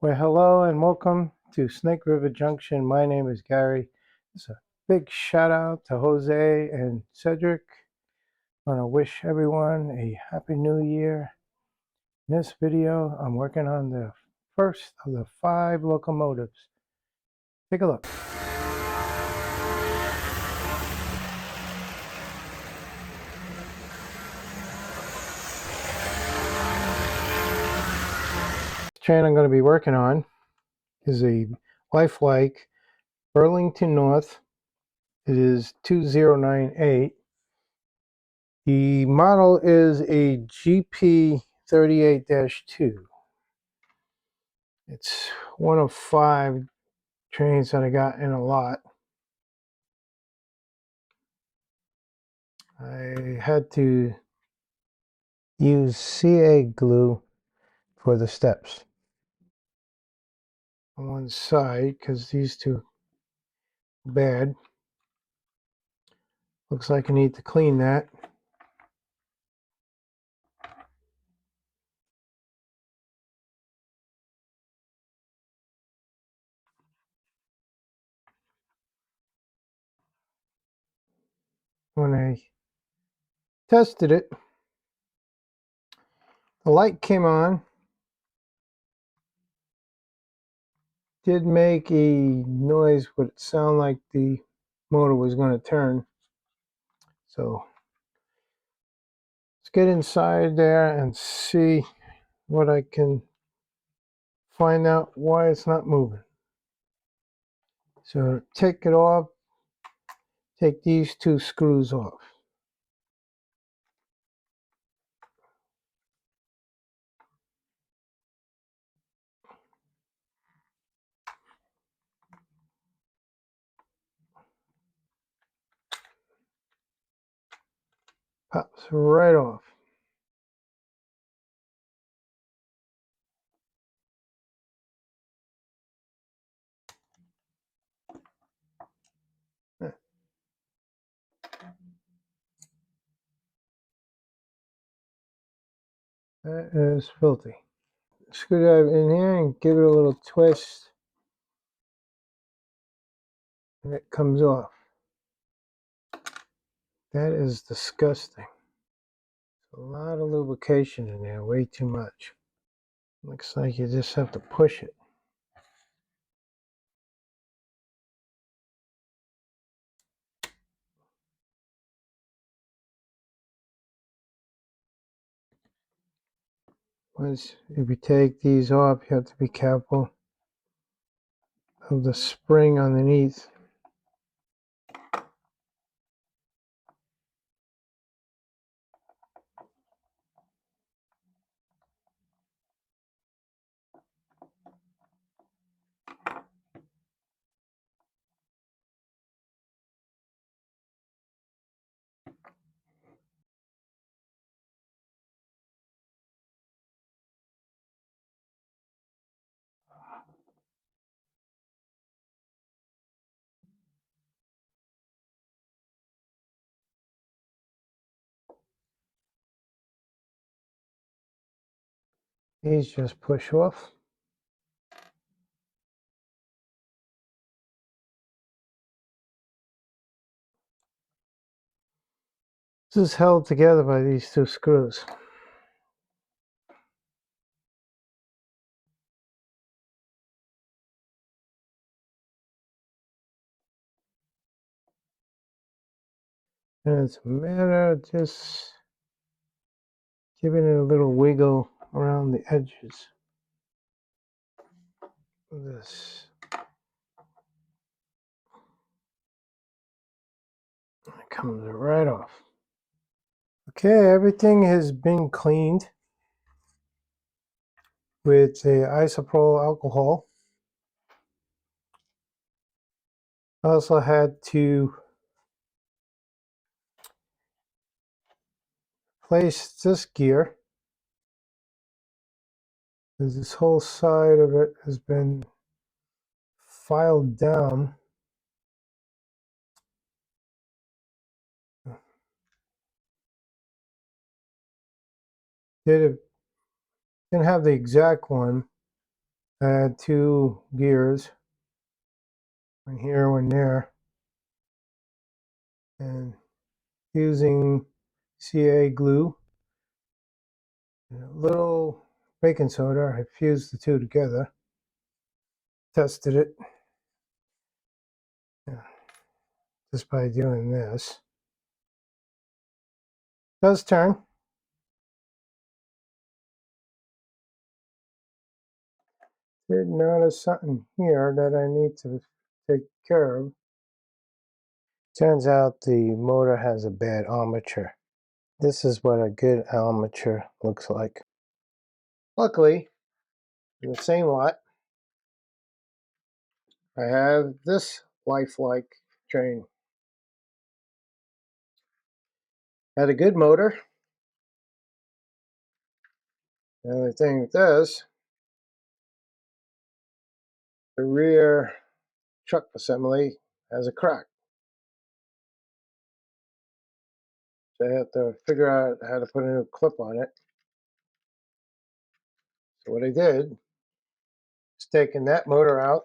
Well, hello and welcome to Snake River Junction. My name is Gary. It's a big shout out to Jose and Cedric. I want to wish everyone a happy new year. In this video, I'm working on the first of the 5 locomotives. Take a look. The train I'm going to be working on is a Lifelike Burlington Northern. It is 2098. The model is a GP38-2. It's one of 5 trains that I got in a lot. I had to use CA glue for the steps on one side because these two are bad. Looks like I need to clean that. When I tested it, the light came on. Did make a noise but it sounded like the motor was going to turn. So let's get inside there and see what I can find out why it's not moving. So take it off, take these 2 screws off. Pops right off. That is filthy. Screwdriver in here and give it a little twist and it comes off. That is disgusting. A lot of lubrication in there, way too much. Looks like you just have to push it. Once if you take these off, you have to be careful of the spring underneath. These just push off. This is held together by these 2 screws. And it's a matter of just giving it a little wiggle around the edges of this. It comes right off. Okay, everything has been cleaned with a isopropyl alcohol. I also had to place this gear because this whole side of it has been filed down. Didn't have the exact one, I had two gears, one here, one there, and using CA glue and a little baking soda, I fused the two together, tested it just by doing this. It does turn. Did notice something here that I need to take care of. Turns out the motor has a bad armature. This is what a good armature looks like. Luckily, in the same lot, I have this Lifelike train. Had a good motor. The only thing with this, the rear truck assembly has a crack. So I have to figure out how to put a new clip on it. So what I did is taking that motor out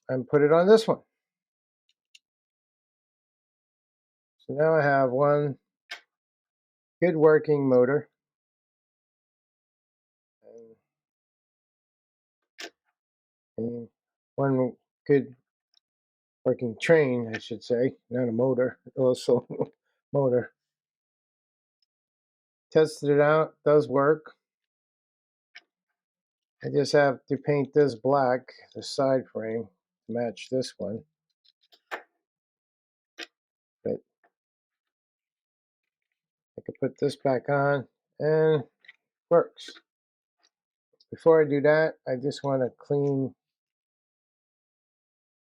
and put it on this one. So now I have one good working motor and one good working train, I should say, not a motor, also motor. Tested it out, does work. I just have to paint this black, the side frame, to match this one. But I could put this back on and works. Before I do that, I just want to clean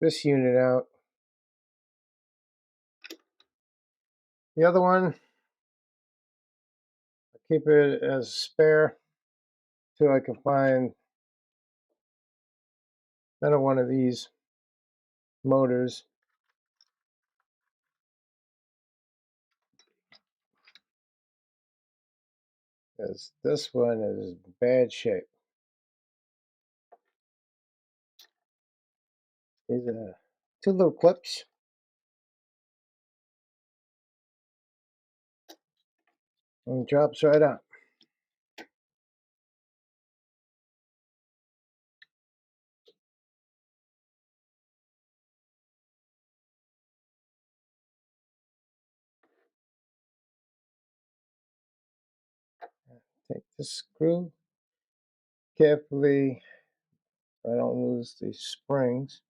this unit out. The other one, I keep it as a spare till I can find another one of these motors. Because this one is in bad shape. These are two little clips. And it drops right out. Take this screw carefully so I don't lose these springs.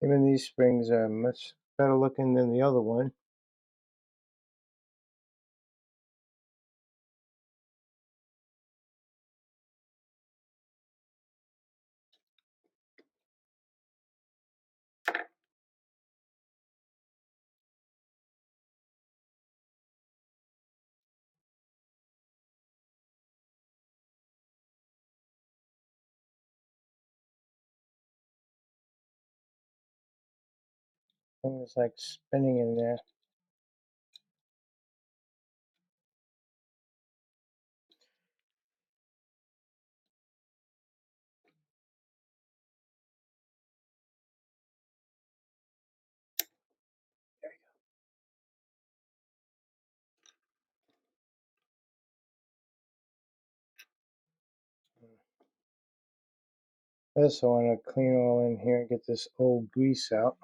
Even these springs are much better looking than the other one. Things like spinning in there. This I want to clean all in here and get this old grease out.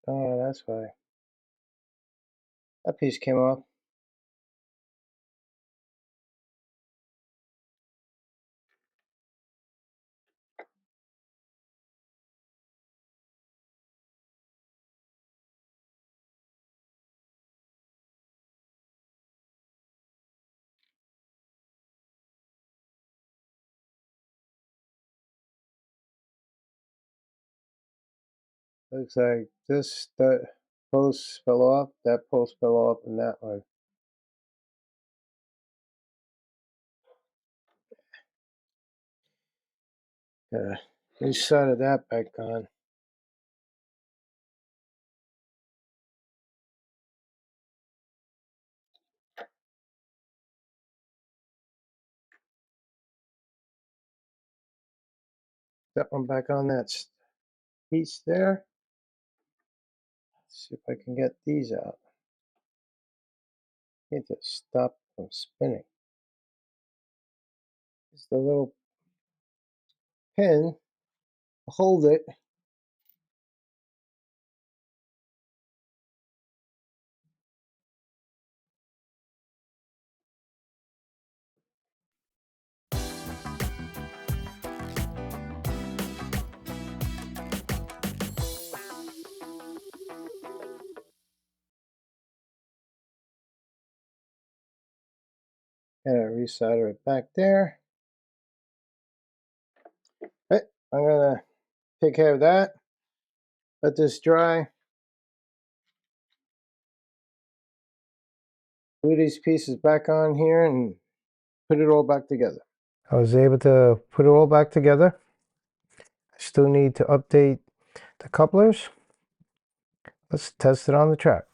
Oh, that's why. That piece came off. Looks like that post fell off, that post fell off, and that one. Each side of that back on. That one back on that piece there. Let's see if I can get these out. Need to stop from spinning. It's the little pin. Hold it. And I resolder it back there. Right, I'm gonna take care of that. Let this dry. Glue these pieces back on here and put it all back together. I was able to put it all back together. I still need to update the couplers. Let's test it on the track.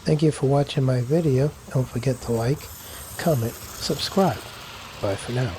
Thank you for watching my video. Don't forget to like, comment, subscribe. Bye for now.